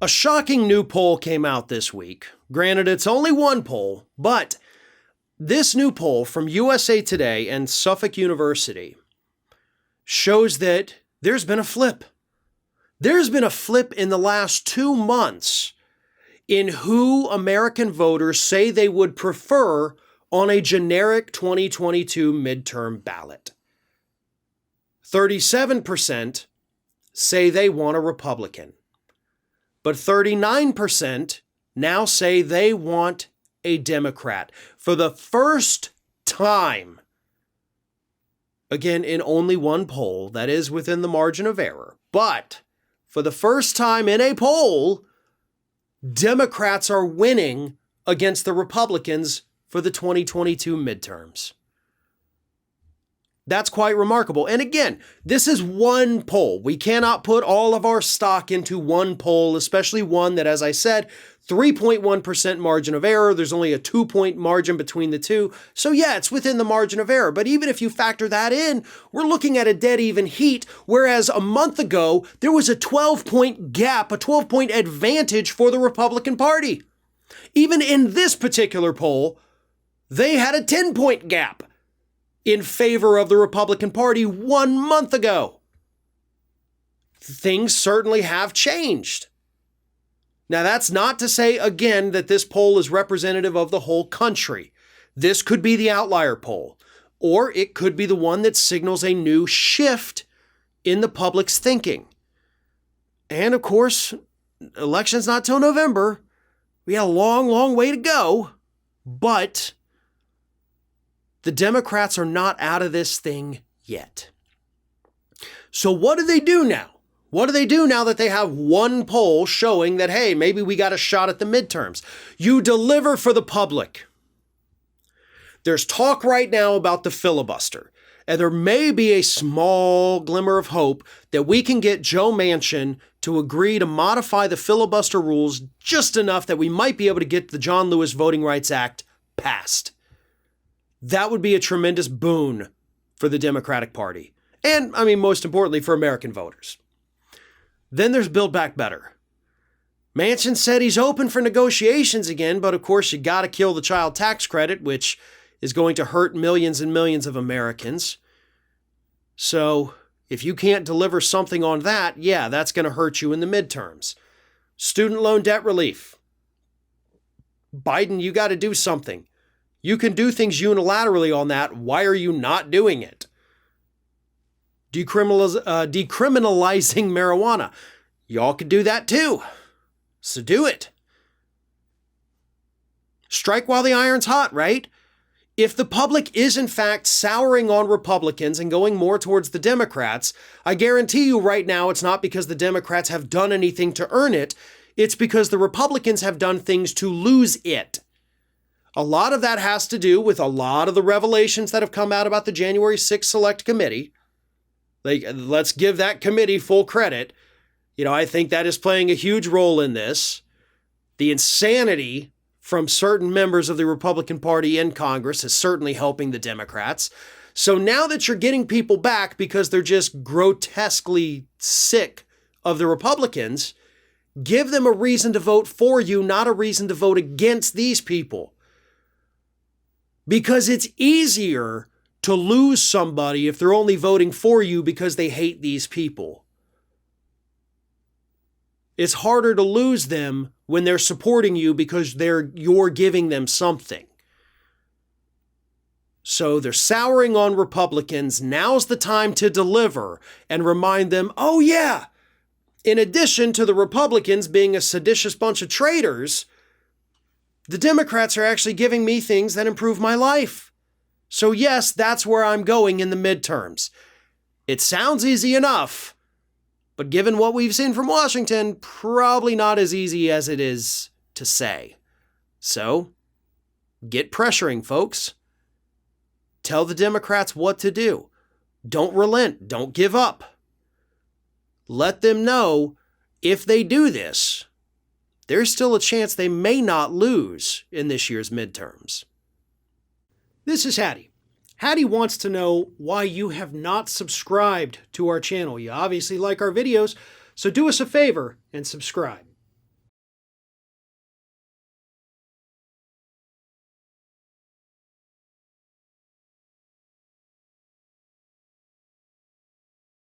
A shocking new poll came out this week. Granted, it's only one poll, but this new poll from USA Today and Suffolk University shows that there's been a flip. There's been a flip in the last 2 months in who American voters say they would prefer on a generic 2022 midterm ballot. 37% say they want a Republican, but 39% now say they want a Democrat. For the first time, again, in only one poll, that is within the margin of error, but for the first time in a poll, Democrats are winning against the Republicans for the 2022 midterms. That's quite remarkable. And again, this is one poll. We cannot put all of our stock into one poll, especially one that, as I said, 3.1% margin of error. There's only a 2-point margin between the two. So yeah, it's within the margin of error. But even if you factor that in, we're looking at a dead even heat, whereas a month ago, there was a 12-point gap, a 12-point advantage for the Republican Party. Even in this particular poll, they had a 10-point gap in favor of the Republican Party 1 month ago. Things certainly have changed. Now, that's not to say, again, that this poll is representative of the whole country. This could be the outlier poll, or it could be the one that signals a new shift in the public's thinking. And of course, election's not till November. We got a long, long way to go, but the Democrats are not out of this thing yet. So what do they do now? What do they do now that they have one poll showing that, hey, maybe we got a shot at the midterms? You deliver for the public. There's talk right now about the filibuster, and there may be a small glimmer of hope that we can get Joe Manchin to agree to modify the filibuster rules just enough that we might be able to get the John Lewis Voting Rights Act passed. That would be a tremendous boon for the Democratic Party. And, most importantly, for American voters. Then there's Build Back Better. Manchin said he's open for negotiations again, but of course you got to kill the child tax credit, which is going to hurt millions and millions of Americans. So if you can't deliver something on that, yeah, that's going to hurt you in the midterms. Student loan debt relief. Biden, you got to do something. You can do things unilaterally on that. Why are you not doing it? Decriminalizing marijuana. Y'all could do that too. So do it. Strike while the iron's hot, right? If the public is in fact souring on Republicans and going more towards the Democrats, I guarantee you right now it's not because the Democrats have done anything to earn it. It's because the Republicans have done things to lose it. A lot of that has to do with a lot of the revelations that have come out about the January 6th Select Committee. Let's give that committee full credit. I think that is playing a huge role in this. The insanity from certain members of the Republican Party in Congress is certainly helping the Democrats. So now that you're getting people back because they're just grotesquely sick of the Republicans, give them a reason to vote for you, not a reason to vote against these people. Because it's easier to lose somebody if they're only voting for you because they hate these people. It's harder to lose them when they're supporting you because you're giving them something. So they're souring on Republicans. Now's the time to deliver and remind them, oh yeah, in addition to the Republicans being a seditious bunch of traitors, the Democrats are actually giving me things that improve my life. So yes, that's where I'm going in the midterms. It sounds easy enough, but given what we've seen from Washington, probably not as easy as it is to say. So, get pressuring, folks. Tell the Democrats what to do. Don't relent. Don't give up. Let them know if they do this, there's still a chance they may not lose in this year's midterms. This is Hattie. Hattie wants to know why you have not subscribed to our channel. You obviously like our videos, so do us a favor and subscribe.